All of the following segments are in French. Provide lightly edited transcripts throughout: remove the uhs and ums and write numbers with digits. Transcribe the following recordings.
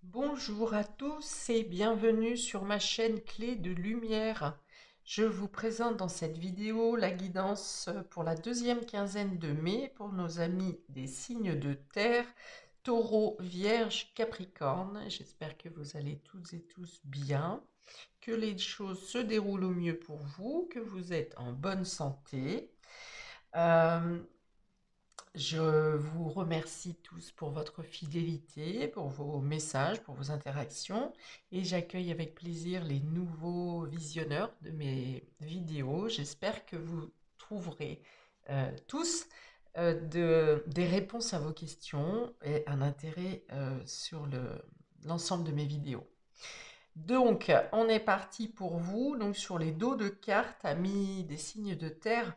Bonjour à tous et bienvenue sur ma chaîne Clé de Lumière. Je vous présente dans cette vidéo la guidance pour la deuxième quinzaine de mai pour nos amis des signes de terre, Taureau, Vierge, Capricorne. J'espère que vous allez toutes et tous bien, que les choses se déroulent au mieux pour vous, que vous êtes en bonne santé. Euh, je vous remercie tous pour votre fidélité, pour vos messages, pour vos interactions et j'accueille avec plaisir les nouveaux visionneurs de mes vidéos. J'espère que vous trouverez tous des réponses à vos questions et un intérêt sur l'ensemble de mes vidéos. Donc, on est parti pour vous, donc sur les dos de cartes amis des signes de terre.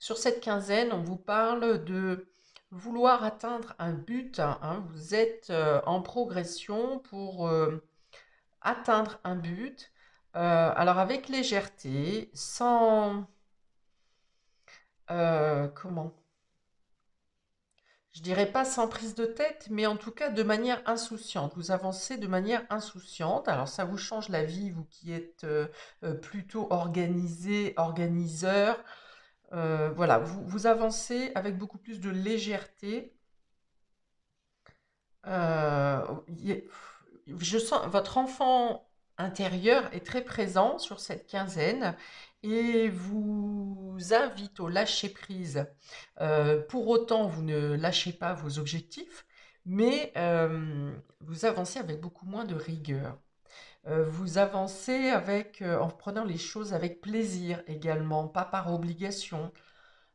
Sur cette quinzaine, on vous parle de vouloir atteindre un but, hein. Vous êtes en progression pour atteindre un but. Alors avec légèreté, sans comment? Je dirais pas sans prise de tête, mais en tout cas de manière insouciante. Vous avancez de manière insouciante. Alors ça vous change la vie, vous qui êtes plutôt organisé, organiseur. Voilà, vous avancez avec beaucoup plus de légèreté. Euh, y- je sens votre enfant intérieur est très présent sur cette quinzaine et vous invite au lâcher prise. Pour autant, vous ne lâchez pas vos objectifs, mais vous avancez avec beaucoup moins de rigueur. Vous avancez en prenant les choses avec plaisir également, pas par obligation.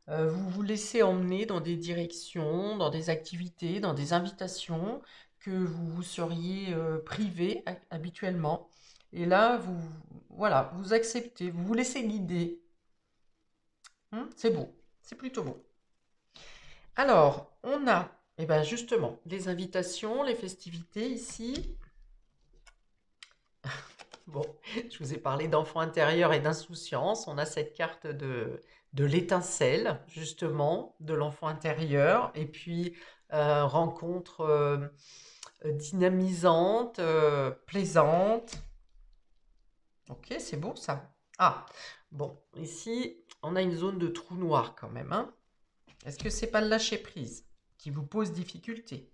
Vous vous laissez emmener dans des directions, dans des activités, dans des invitations que vous vous seriez privé habituellement. Et là, voilà, vous acceptez, vous vous laissez guider. C'est beau, c'est plutôt beau. Alors, on a, eh ben justement, les invitations, les festivités ici. Bon, je vous ai parlé d'enfant intérieur et d'insouciance. On a cette carte de l'étincelle, justement, de l'enfant intérieur. Et puis, rencontre dynamisante, plaisante. Ok, c'est beau ça. Ah, bon, ici, on a une zone de trou noir quand même, hein. Est-ce que c'est pas le lâcher prise qui vous pose difficulté?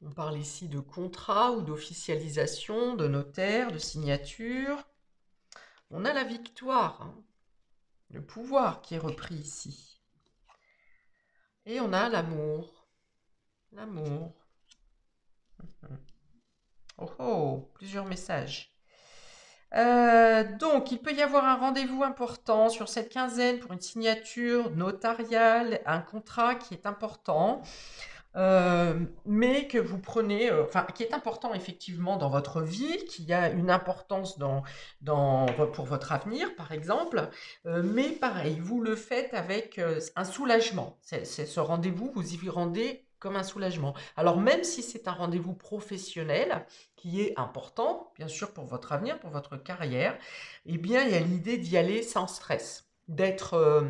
On parle ici de contrat ou d'officialisation, de notaire, de signature. On a la victoire, hein, le pouvoir qui est repris ici. Et on a l'amour. L'amour. Oh oh, plusieurs messages. Donc, il peut y avoir un rendez-vous important sur cette quinzaine pour une signature notariale, un contrat qui est important. Mais que vous prenez, enfin, qui est important effectivement dans votre vie, qui a une importance pour votre avenir, par exemple, mais pareil, vous le faites avec un soulagement. Ce rendez-vous, vous y rendez comme un soulagement. Alors même si c'est un rendez-vous professionnel qui est important, bien sûr pour votre avenir, pour votre carrière, eh bien il y a l'idée d'y aller sans stress, d'être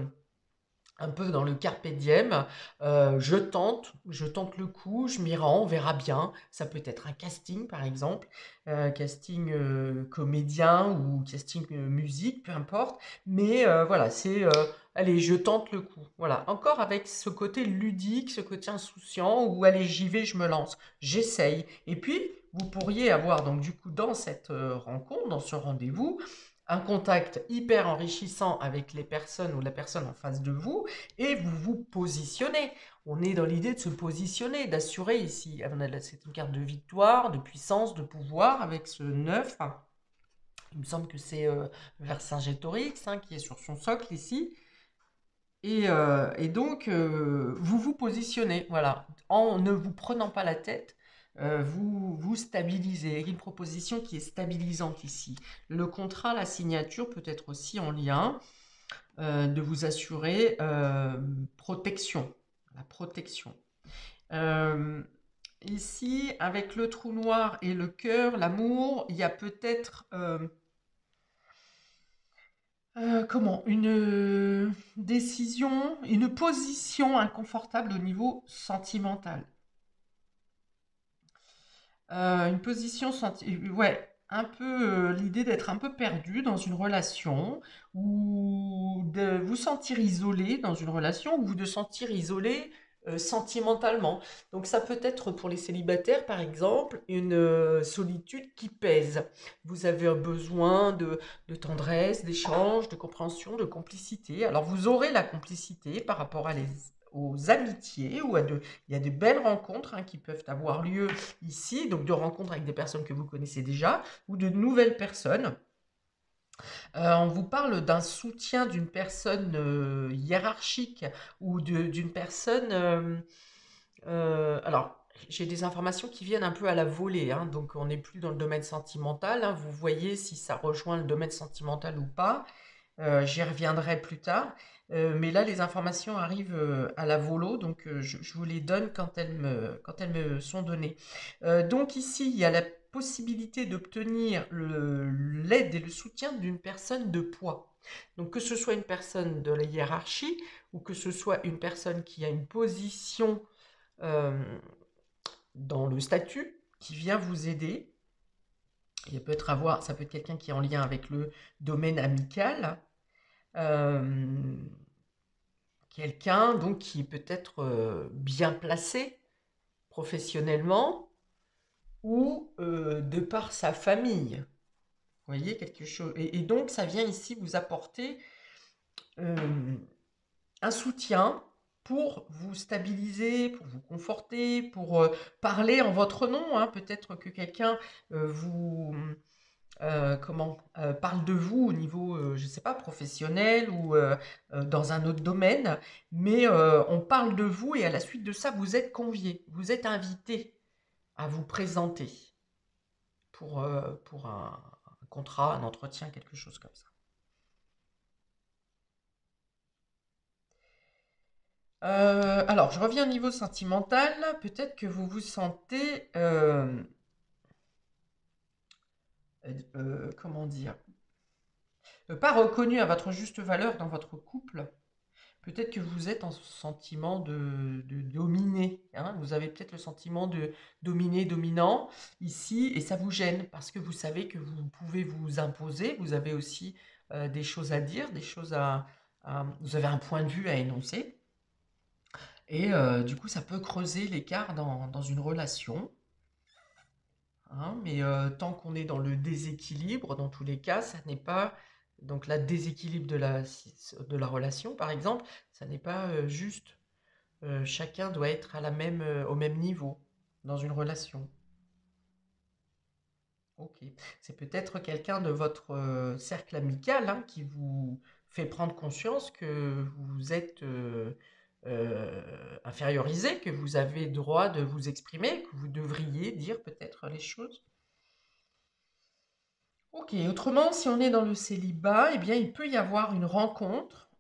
un peu dans le carpe diem, je tente le coup, je m'y rends, on verra bien. Ça peut être un casting par exemple, casting comédien ou casting musique, peu importe. Mais voilà, allez, je tente le coup. Voilà, encore avec ce côté ludique, ce côté insouciant où allez, j'y vais, je me lance, j'essaye. Et puis, vous pourriez avoir donc du coup dans cette rencontre, dans ce rendez-vous, un contact hyper enrichissant avec les personnes ou la personne en face de vous et vous vous positionnez. On est dans l'idée de se positionner, d'assurer ici. C'est une carte de victoire, de puissance, de pouvoir avec ce 9. Il me semble que c'est Vercingétorix qui est sur son socle ici. Et donc, vous vous positionnez, voilà, en ne vous prenant pas la tête, vous vous stabilisez. Une proposition qui est stabilisante ici. Le contrat, la signature peut être aussi en lien de vous assurer protection, la protection. Euh, Ici, avec le trou noir et le cœur, l'amour, il y a peut-être une décision, une position inconfortable au niveau sentimental. Une position ouais, un peu, l'idée d'être un peu perdu dans une relation ou de vous sentir isolé dans une relation ou de sentir isolé, sentimentalement. Donc ça peut être pour les célibataires, par exemple, une, solitude qui pèse. Vous avez un besoin de tendresse, d'échange, de compréhension, de complicité. Alors vous aurez la complicité par rapport aux amitiés ou il y a de belles rencontres, hein, qui peuvent avoir lieu ici, donc de rencontres avec des personnes que vous connaissez déjà ou de nouvelles personnes. On vous parle d'un soutien d'une personne hiérarchique ou d'une personne... alors, j'ai des informations qui viennent un peu à la volée, hein, donc on n'est plus dans le domaine sentimental, hein. Vous voyez si ça rejoint le domaine sentimental ou pas. J'y reviendrai plus tard. Mais là, les informations arrivent à la volo, donc je vous les donne quand elles me sont données. Donc ici, il y a la possibilité d'obtenir l'aide et le soutien d'une personne de poids. Donc que ce soit une personne de la hiérarchie ou que ce soit une personne qui a une position euh, dans le statut qui vient vous aider. Ça peut être quelqu'un qui est en lien avec le domaine amical. Euh, Quelqu'un donc qui est peut-être bien placé professionnellement ou de par sa famille. Vous voyez quelque chose. Et donc ça vient ici vous apporter euh, un soutien pour vous stabiliser, pour vous conforter, pour parler en votre nom, hein. Peut-être que quelqu'un vous parle de vous au niveau, je ne sais pas, professionnel ou dans un autre domaine, mais on parle de vous et à la suite de ça, vous êtes convié, vous êtes invité à vous présenter pour un contrat, un entretien, quelque chose comme ça. Alors, je reviens au niveau sentimental. Peut-être que vous vous sentez, comment dire, pas reconnu à votre juste valeur dans votre couple. Peut-être que vous êtes en sentiment de dominer, hein. Vous avez peut-être le sentiment de dominer, dominant ici, et ça vous gêne parce que vous savez que vous pouvez vous imposer. Vous avez aussi des choses à dire, vous avez un point de vue à énoncer. Et du coup, ça peut creuser l'écart dans une relation, hein. Mais tant qu'on est dans le déséquilibre, dans tous les cas, ça n'est pas donc la déséquilibre de la relation, par exemple, ça n'est pas juste. Chacun doit être au même niveau dans une relation. Ok. C'est peut-être quelqu'un de votre cercle amical, hein, qui vous fait prendre conscience que vous êtes infériorisé, que vous avez droit de vous exprimer, que vous devriez dire peut-être les choses. Ok. Autrement, si on est dans le célibat, eh bien, il peut y avoir une rencontre.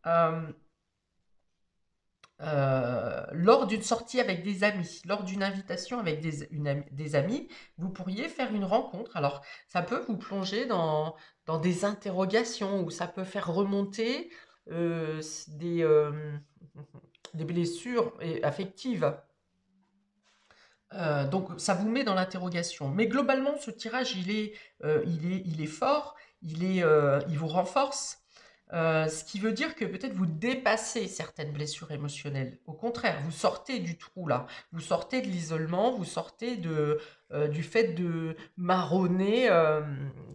Lors d'une sortie avec des amis, lors d'une invitation avec des amis, vous pourriez faire une rencontre. Alors, ça peut vous plonger dans des interrogations ou ça peut faire remonter euh, des, euh, des blessures affectives. Donc, ça vous met dans l'interrogation. Mais globalement, ce tirage, il est fort, il vous renforce. Ce qui veut dire que peut-être vous dépassez certaines blessures émotionnelles. Au contraire, vous sortez du trou là, vous sortez de l'isolement, vous sortez du fait de marronner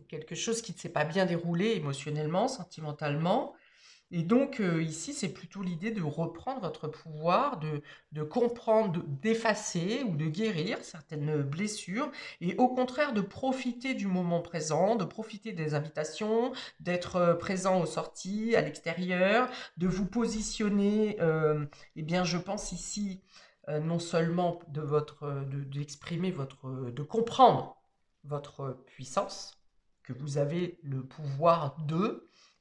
quelque chose qui ne s'est pas bien déroulé émotionnellement, sentimentalement. Et donc ici, c'est plutôt l'idée de reprendre votre pouvoir, de comprendre, d'effacer ou de guérir certaines blessures, et au contraire de profiter du moment présent, de profiter des invitations, d'être présent aux sorties, à l'extérieur, de vous positionner, eh bien je pense ici non seulement d'exprimer de comprendre votre puissance, que vous avez le pouvoir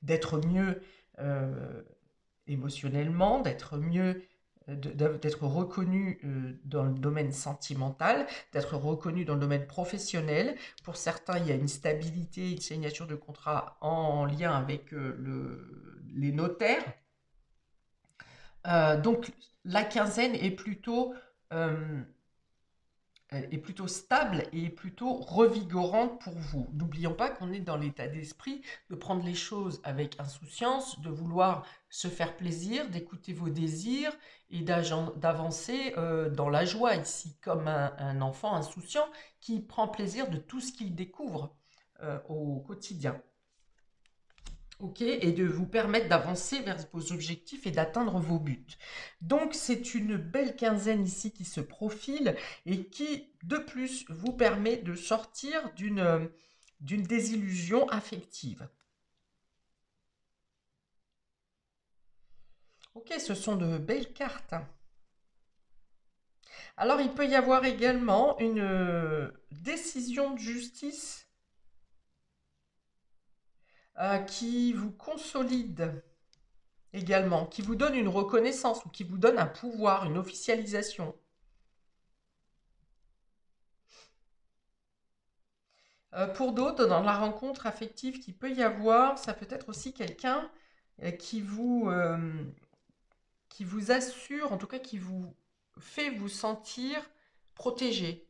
d'être mieux euh, émotionnellement, d'être mieux, d'être reconnu dans le domaine sentimental, d'être reconnu dans le domaine professionnel. Pour certains, il y a une stabilité, une signature de contrat en lien avec les notaires. Donc la quinzaine est plutôt euh, est plutôt stable et est plutôt revigorante pour vous. N'oublions pas qu'on est dans l'état d'esprit de prendre les choses avec insouciance, de vouloir se faire plaisir, d'écouter vos désirs et d'avancer dans la joie ici, comme un enfant insouciant qui prend plaisir de tout ce qu'il découvre au quotidien. Ok, et de vous permettre d'avancer vers vos objectifs et d'atteindre vos buts. Donc, c'est une belle quinzaine ici qui se profile et qui, de plus, vous permet de sortir d'une désillusion affective. Ok, ce sont de belles cartes. Alors, il peut y avoir également une décision de justice qui vous consolide également, qui vous donne une reconnaissance ou qui vous donne un pouvoir, une officialisation. Pour d'autres, dans la rencontre affective qu'il peut y avoir, ça peut être aussi quelqu'un euh, qui vous, euh, qui vous assure, en tout cas qui vous fait vous sentir protégé.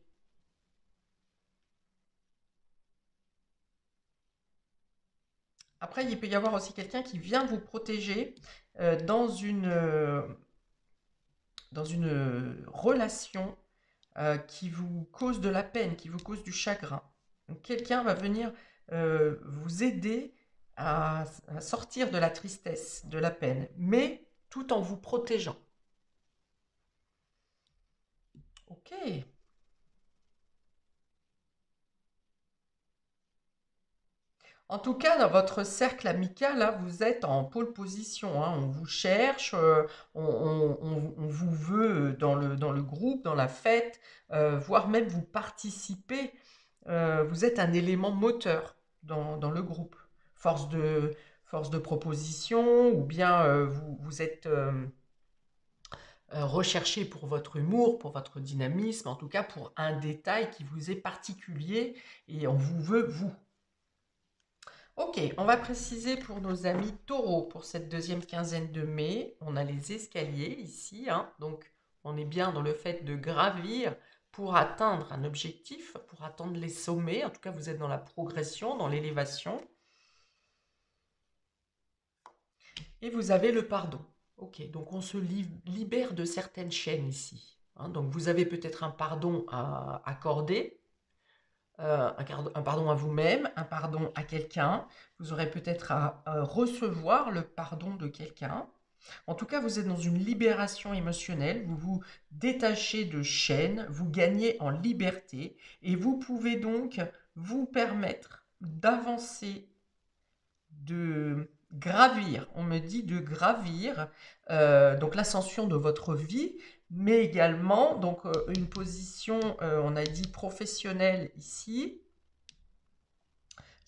Après, il peut y avoir aussi quelqu'un qui vient vous protéger euh, dans une, euh, dans une relation qui vous cause de la peine, qui vous cause du chagrin. Donc, quelqu'un va venir vous aider à sortir de la tristesse, de la peine, mais tout en vous protégeant. Ok. En tout cas, dans votre cercle amical, là, vous êtes en pole position, hein. On vous cherche, on vous veut dans le groupe, dans la fête, voire même vous participez. Vous êtes un élément moteur dans le groupe. Force de, force de proposition, ou bien vous êtes recherché pour votre humour, pour votre dynamisme, en tout cas pour un détail qui vous est particulier et on vous veut vous. Ok, on va préciser pour nos amis taureaux pour cette deuxième quinzaine de mai. On a les escaliers ici, hein, donc on est bien dans le fait de gravir pour atteindre un objectif, pour atteindre les sommets. En tout cas, vous êtes dans la progression, dans l'élévation. Et vous avez le pardon. Ok, donc on se libère de certaines chaînes ici, hein. Donc vous avez peut-être un pardon à accorder, un pardon à vous-même, un pardon à quelqu'un. Vous aurez peut-être à recevoir le pardon de quelqu'un. En tout cas, vous êtes dans une libération émotionnelle, vous vous détachez de chaînes, vous gagnez en liberté et vous pouvez donc vous permettre d'avancer, de gravir. On me dit de gravir, donc l'ascension de votre vie, mais également donc une position, on a dit professionnelle ici.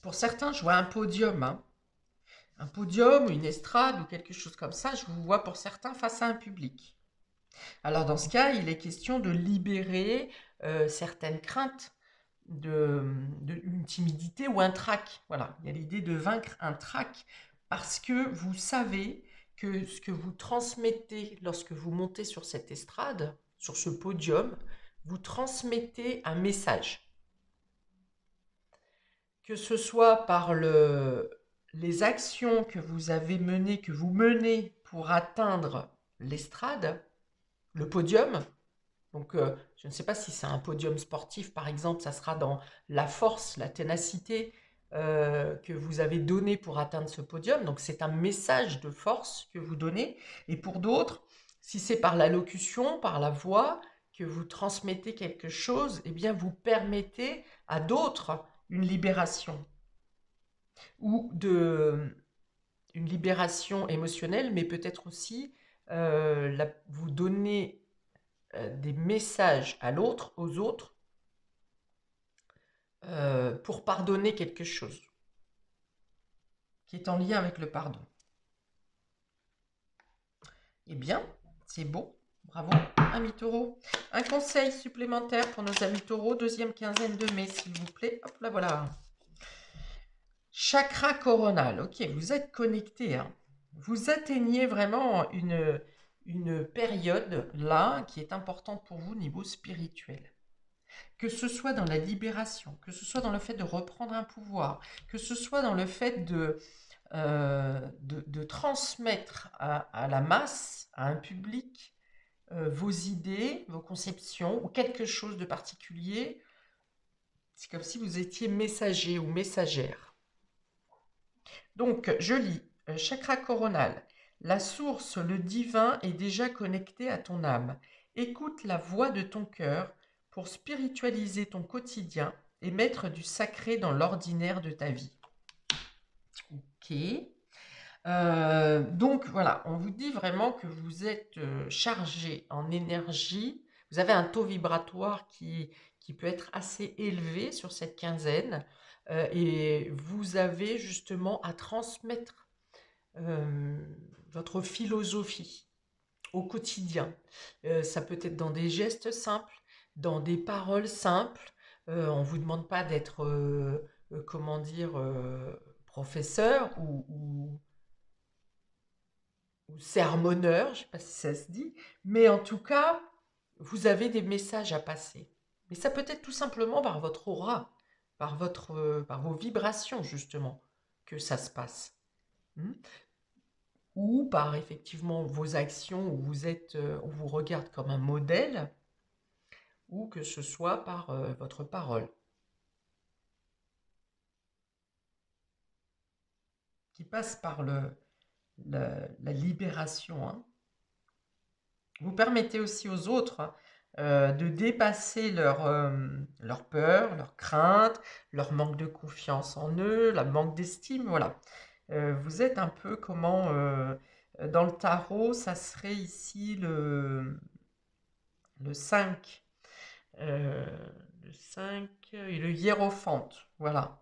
Pour certains, je vois un podium, hein. Un podium, une estrade ou quelque chose comme ça. Je vous vois pour certains face à un public. Alors dans ce cas, il est question de libérer certaines craintes, de, une timidité ou un trac. Voilà, il y a l'idée de vaincre un trac parce que vous savez que ce que vous transmettez lorsque vous montez sur cette estrade, sur ce podium, vous transmettez un message. Que ce soit par les actions que vous avez menées, que vous menez pour atteindre l'estrade, le podium. Donc, je ne sais pas si c'est un podium sportif, par exemple, ça sera dans la force, la ténacité que vous avez donnée pour atteindre ce podium. Donc, c'est un message de force que vous donnez. Et pour d'autres, si c'est par la locution, par la voix, que vous transmettez quelque chose, eh bien, vous permettez à d'autres une libération ou une libération émotionnelle, mais peut-être aussi vous donner des messages à l'autre, aux autres, pour pardonner quelque chose qui est en lien avec le pardon. Eh bien, c'est beau. Bravo, amis taureaux. Un conseil supplémentaire pour nos amis taureaux, deuxième quinzaine de mai, s'il vous plaît. Hop là, voilà. Chakra coronal. Ok, vous êtes connecté, hein. Vous atteignez vraiment une période là qui est importante pour vous au niveau spirituel. que ce soit dans la libération, que ce soit dans le fait de reprendre un pouvoir, que ce soit dans le fait de transmettre à la masse, à un public, vos idées, vos conceptions ou quelque chose de particulier. C'est comme si vous étiez messager ou messagère. Donc, je lis, chakra coronal. La source, le divin, est déjà connecté à ton âme. Écoute la voix de ton cœur pour spiritualiser ton quotidien et mettre du sacré dans l'ordinaire de ta vie. Ok. Donc voilà, on vous dit vraiment que vous êtes chargé en énergie. Vous avez un taux vibratoire qui peut être assez élevé sur cette quinzaine. Et vous avez justement à transmettre euh, votre philosophie au quotidien. Ça peut être dans des gestes simples, dans des paroles simples. On ne vous demande pas d'être, comment dire, professeur ou sermonneur, je ne sais pas si ça se dit, mais en tout cas, vous avez des messages à passer. Mais ça peut être tout simplement par votre aura, par vos vibrations, justement, que ça se passe. Hmm. Ou par effectivement vos actions où on vous regarde comme un modèle, ou que ce soit par votre parole, qui passe par la libération, hein. Vous permettez aussi aux autres de dépasser leur peur, leur crainte, leur manque de confiance en eux, leur manque d'estime, voilà. Vous êtes un peu dans le tarot, ça serait ici le 5, euh, le 5 et le hiérophante, voilà.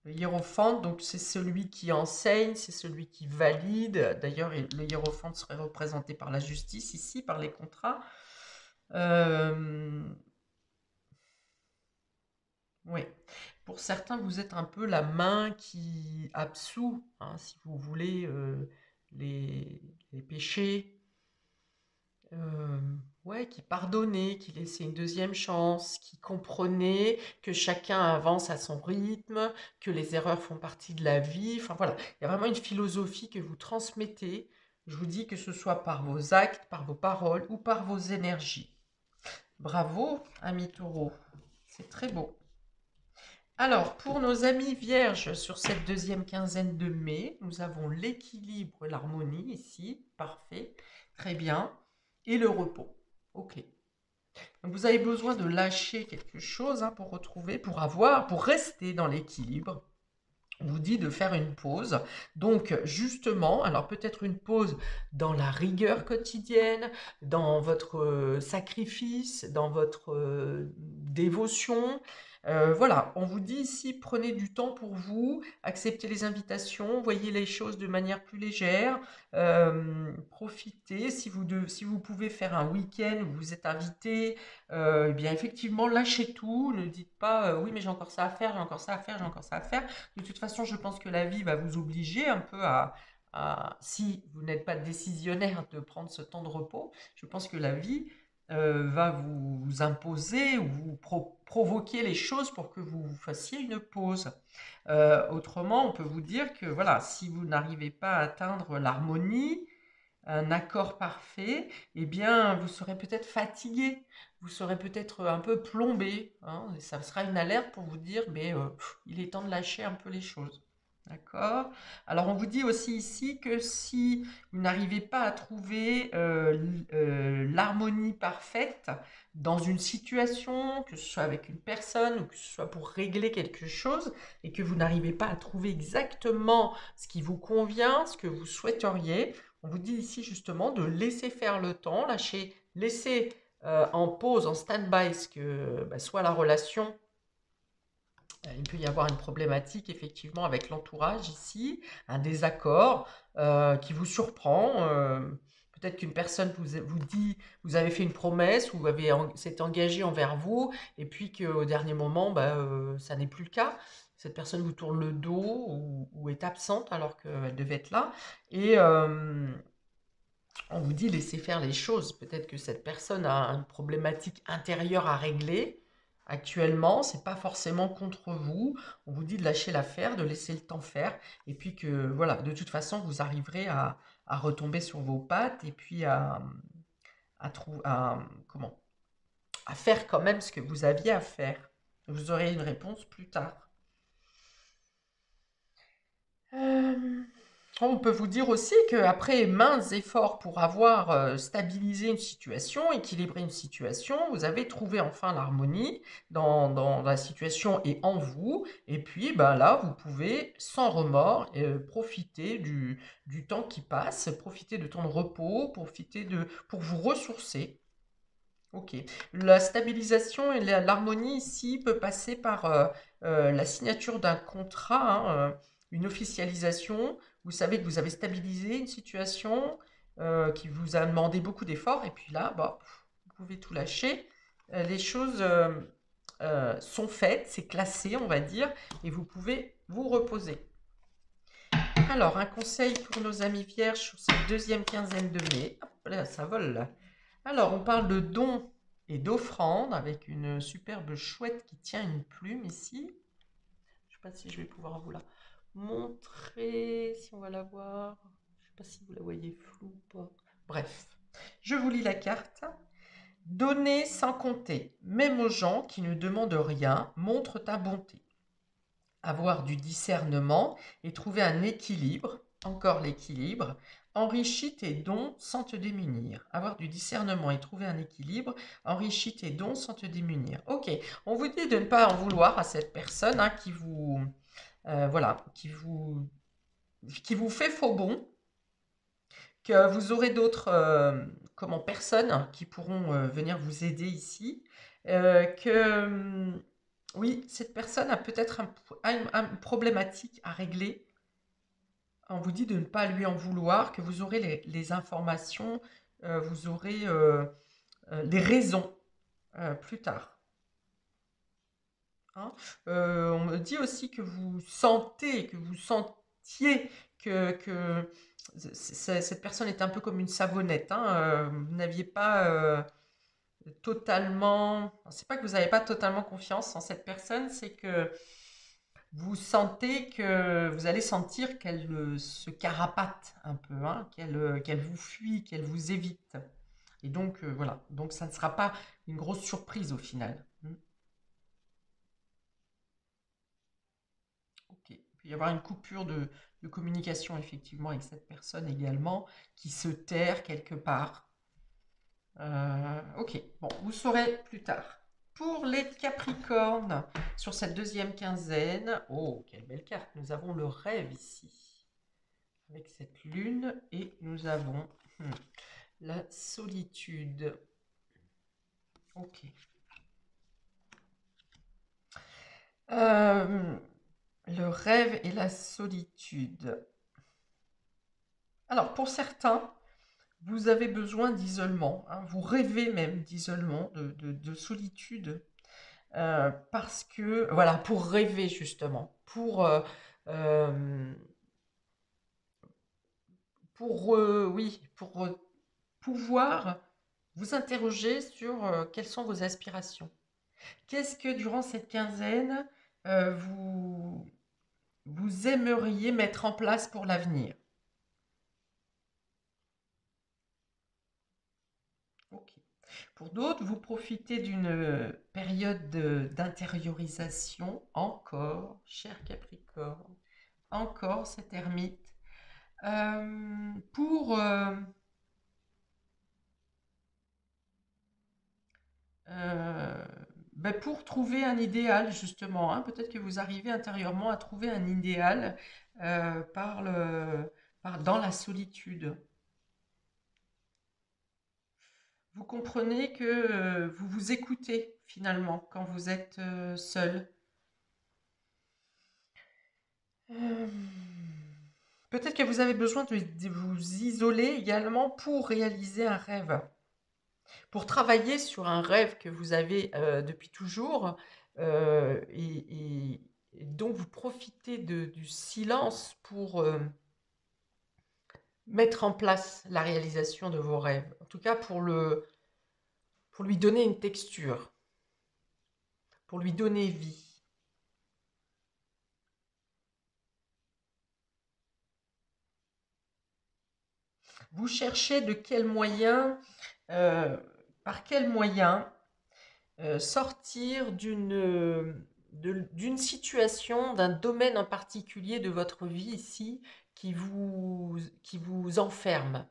Le hiérophante, donc c'est celui qui enseigne, c'est celui qui valide. D'ailleurs, le hiérophante serait représenté par la justice ici, par les contrats. Euh, oui. Pour certains, vous êtes un peu la main qui absout, hein, si vous voulez, les, les péchés. Euh, ouais, qui pardonnait, qui laissait une deuxième chance, qui comprenait que chacun avance à son rythme, que les erreurs font partie de la vie. Enfin voilà, il y a vraiment une philosophie que vous transmettez. Je vous dis que ce soit par vos actes, par vos paroles ou par vos énergies. Bravo, ami Taureau. C'est très beau. Alors, pour nos amis vierges, sur cette deuxième quinzaine de mai, nous avons l'équilibre, l'harmonie ici, parfait, très bien, et le repos. Ok. Donc vous avez besoin de lâcher quelque chose hein, pour rester dans l'équilibre. On vous dit de faire une pause. Donc justement, alors peut-être une pause dans la rigueur quotidienne, dans votre sacrifice, dans votre dévotion. Voilà, on vous dit ici, prenez du temps pour vous, acceptez les invitations, voyez les choses de manière plus légère, profitez. Si vous pouvez faire un week-end où vous êtes invité, eh bien effectivement, lâchez tout. Ne dites pas oui, mais j'ai encore ça à faire, j'ai encore ça à faire, j'ai encore ça à faire. De toute façon, je pense que la vie va vous obliger un peu si vous n'êtes pas décisionnaire de prendre ce temps de repos, je pense que la vie va vous imposer ou vous provoquer les choses pour que vous fassiez une pause. Autrement, on peut vous dire que voilà, si vous n'arrivez pas à atteindre l'harmonie, un accord parfait, eh bien, vous serez peut-être fatigué, vous serez peut-être un peu plombé, hein, et ça sera une alerte pour vous dire, mais il est temps de lâcher un peu les choses. D'accord. Alors, on vous dit aussi ici que si vous n'arrivez pas à trouver l'harmonie parfaite dans une situation, que ce soit avec une personne ou que ce soit pour régler quelque chose, et que vous n'arrivez pas à trouver exactement ce qui vous convient, ce que vous souhaiteriez, on vous dit ici justement de laisser faire le temps, laisser en pause, en stand-by, ce que soit la relation. Il peut y avoir une problématique effectivement avec l'entourage ici, un désaccord qui vous surprend. Peut-être qu'une personne vous dit, vous avez fait une promesse ou s'est engagé envers vous, et puis qu'au dernier moment, ça n'est plus le cas. Cette personne vous tourne le dos ou est absente alors qu'elle devait être là. Et On vous dit laissez faire les choses. Peut-être que cette personne a une problématique intérieure à régler. Actuellement, c'est pas forcément contre vous. On vous dit de lâcher l'affaire, de laisser le temps faire, et puis que voilà, de toute façon, vous arriverez à retomber sur vos pattes et puis comment, à faire quand même ce que vous aviez à faire. Vous aurez une réponse plus tard. Euh, On peut vous dire aussi qu'après maints efforts pour avoir stabilisé une situation, équilibré une situation, vous avez trouvé enfin l'harmonie dans la situation et en vous. Et puis ben là, vous pouvez sans remords profiter du temps qui passe, profiter de temps de repos, pour vous ressourcer. Ok. La stabilisation et l'harmonie ici peut passer par la signature d'un contrat, hein, une officialisation. Vous savez que vous avez stabilisé une situation qui vous a demandé beaucoup d'efforts, et puis là, bah, vous pouvez tout lâcher. Les choses sont faites, c'est classé, on va dire, et vous pouvez vous reposer. Alors, un conseil pour nos amis vierges sur cette deuxième quinzaine de mai. Hop là, ça vole là. Alors, on parle de dons et d'offrandes avec une superbe chouette qui tient une plume ici. Je ne sais pas si je vais pouvoir vous la montrer, si on va la voir. Je ne sais pas si vous la voyez floue ou pas. Bref, je vous lis la carte. Donner sans compter, même aux gens qui ne demandent rien, montre ta bonté. Avoir du discernement et trouver un équilibre, encore l'équilibre, enrichit tes dons sans te démunir. Avoir du discernement et trouver un équilibre, enrichit tes dons sans te démunir. Ok, on vous dit de ne pas en vouloir à cette personne hein, voilà, qui vous fait faux bon, que vous aurez d'autres personnes qui pourront venir vous aider ici, oui, cette personne a peut-être une problématique à régler. On vous dit de ne pas lui en vouloir, que vous aurez les informations, vous aurez les raisons plus tard. Hein. On me dit aussi que vous sentiez que cette personne est un peu comme une savonnette. Hein. Vous n'aviez pas totalement. C'est pas que vous n'avez pas totalement confiance en cette personne, c'est que vous sentez que vous allez sentir qu'elle se carapate un peu, hein, qu'elle vous fuit, qu'elle vous évite. Et donc voilà, donc ça ne sera pas une grosse surprise au final. Ok. Il peut y avoir une coupure de communication effectivement avec cette personne également qui se terre quelque part. Ok, bon, vous saurez plus tard. Pour les Capricornes, sur cette deuxième quinzaine, oh, quelle belle carte, nous avons le rêve ici, avec cette lune, et nous avons la solitude. Ok. Le rêve et la solitude. Alors, pour certains, vous avez besoin d'isolement, hein, vous rêvez même d'isolement, de solitude, parce que, voilà, pour rêver justement, euh, oui, pour pouvoir vous interroger sur quelles sont vos aspirations. Qu'est-ce que durant cette quinzaine, vous, vous aimeriez mettre en place pour l'avenir? Ok. Pour d'autres, vous profitez d'une période d'intériorisation, encore, cher Capricorne, encore cet ermite, pour, euh, pour trouver un idéal, justement. Hein. Peut-être que vous arrivez intérieurement à trouver un idéal dans la solitude. Vous comprenez que vous vous écoutez finalement quand vous êtes seul. Euh, Peut-être que vous avez besoin de vous isoler également pour réaliser un rêve, pour travailler sur un rêve que vous avez depuis toujours et dont vous profitez du silence mettre en place la réalisation de vos rêves. En tout cas, pour lui donner une texture, pour lui donner vie. Vous cherchez de quel moyen, euh, par quel moyen sortir d'une situation, d'un domaine en particulier de votre vie ici qui vous enferme.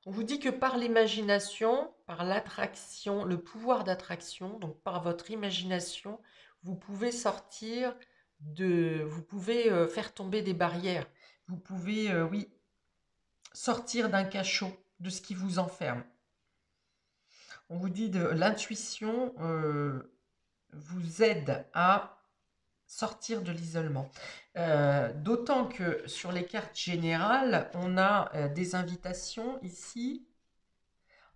On vous dit que par l'imagination, par l'attraction, le pouvoir d'attraction, donc par votre imagination, vous pouvez vous pouvez faire tomber des barrières. Vous pouvez, oui, sortir d'un cachot, de ce qui vous enferme. On vous dit de l'intuition vous aide à sortir de l'isolement. D'autant que sur les cartes générales, on a des invitations ici.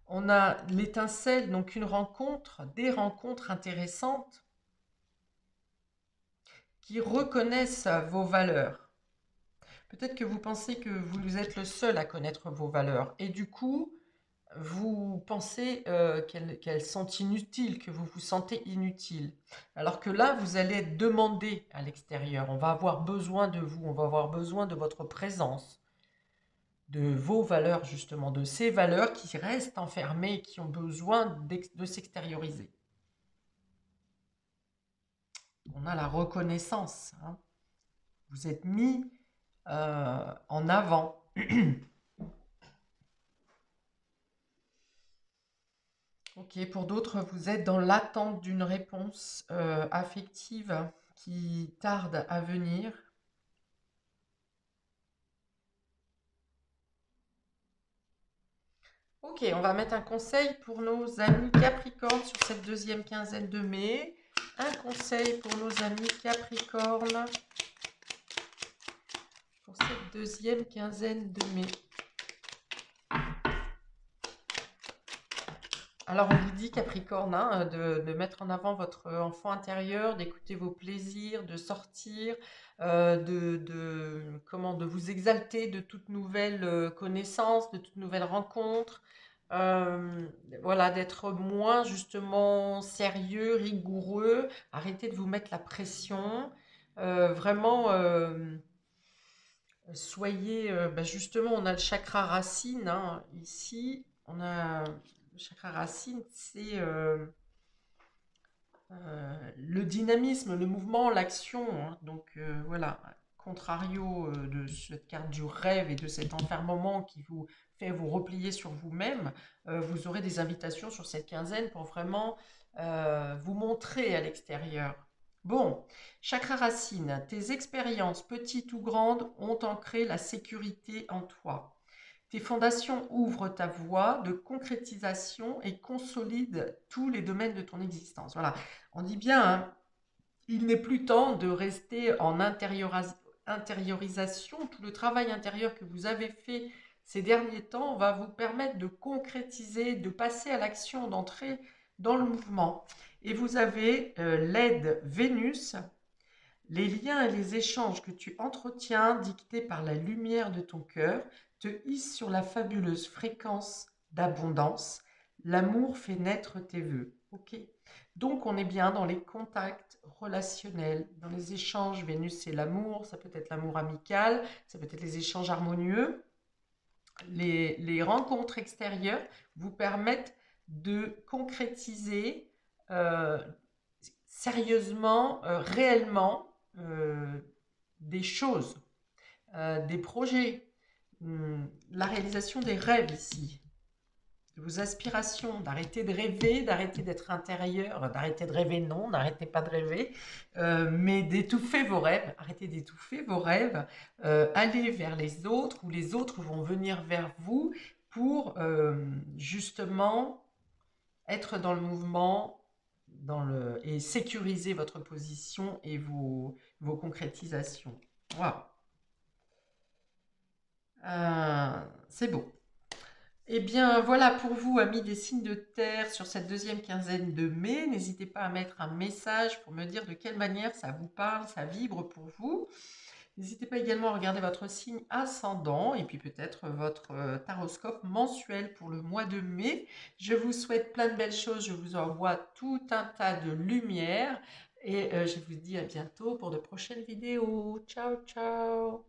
On a l'étincelle, donc une rencontre, des rencontres intéressantes qui reconnaissent vos valeurs. Peut-être que vous pensez que vous êtes le seul à connaître vos valeurs et du coup, vous pensez qu'elles sont inutiles, que vous vous sentez inutile. Alors que là, vous allez être demandé à l'extérieur. On va avoir besoin de vous, on va avoir besoin de votre présence, de vos valeurs justement, de ces valeurs qui restent enfermées et qui ont besoin de s'extérioriser. On a la reconnaissance, hein. Vous êtes mis en avant. Ok, pour d'autres, vous êtes dans l'attente d'une réponse affective qui tarde à venir. Ok, on va mettre un conseil pour nos amis Capricornes sur cette deuxième quinzaine de mai. Un conseil pour nos amis Capricornes pour cette deuxième quinzaine de mai. Alors, on vous dit, Capricorne, hein, de mettre en avant votre enfant intérieur, d'écouter vos plaisirs, de sortir, de vous exalter de toute nouvelle connaissance, de toute nouvelle rencontre. Euh, voilà, d'être moins justement sérieux, rigoureux. Arrêtez de vous mettre la pression. Vraiment, soyez, justement, on a le chakra racine, hein, ici. On a le chakra racine, c'est le dynamisme, le mouvement, l'action, hein. Donc voilà, contrario de cette carte du rêve et de cet enfermement qui vous fait vous replier sur vous-même, vous aurez des invitations sur cette quinzaine pour vraiment vous montrer à l'extérieur. Bon, chakra racine, tes expériences, petites ou grandes, ont ancré la sécurité en toi. Tes fondations ouvrent ta voie de concrétisation et consolident tous les domaines de ton existence. Voilà, on dit bien, hein, il n'est plus temps de rester en intériorisation. Tout le travail intérieur que vous avez fait ces derniers temps va vous permettre de concrétiser, de passer à l'action, d'entrer dans le mouvement. Et vous avez l'aide Vénus, les liens et les échanges que tu entretiens, dictés par la lumière de ton cœur, te hissent sur la fabuleuse fréquence d'abondance. L'amour fait naître tes vœux. Ok. Donc on est bien dans les contacts relationnels, dans les échanges. Vénus, c'est l'amour, ça peut être l'amour amical, ça peut être les échanges harmonieux. Les rencontres extérieures vous permettent de concrétiser sérieusement, réellement des choses, des projets, la réalisation des rêves ici, de vos aspirations, d'arrêter de rêver, d'arrêter d'être intérieur, d'arrêter de rêver, non, n'arrêtez pas de rêver, mais d'étouffer vos rêves, arrêtez d'étouffer vos rêves, allez vers les autres ou les autres vont venir vers vous pour justement être dans le mouvement et sécuriser votre position et vos concrétisations. Waouh. C'est beau. Eh bien, voilà pour vous, amis des signes de terre, sur cette deuxième quinzaine de mai. N'hésitez pas à mettre un message pour me dire de quelle manière ça vous parle, ça vibre pour vous. N'hésitez pas également à regarder votre signe ascendant et puis peut-être votre taroscope mensuel pour le mois de mai. Je vous souhaite plein de belles choses, je vous envoie tout un tas de lumière et je vous dis à bientôt pour de prochaines vidéos. Ciao, ciao!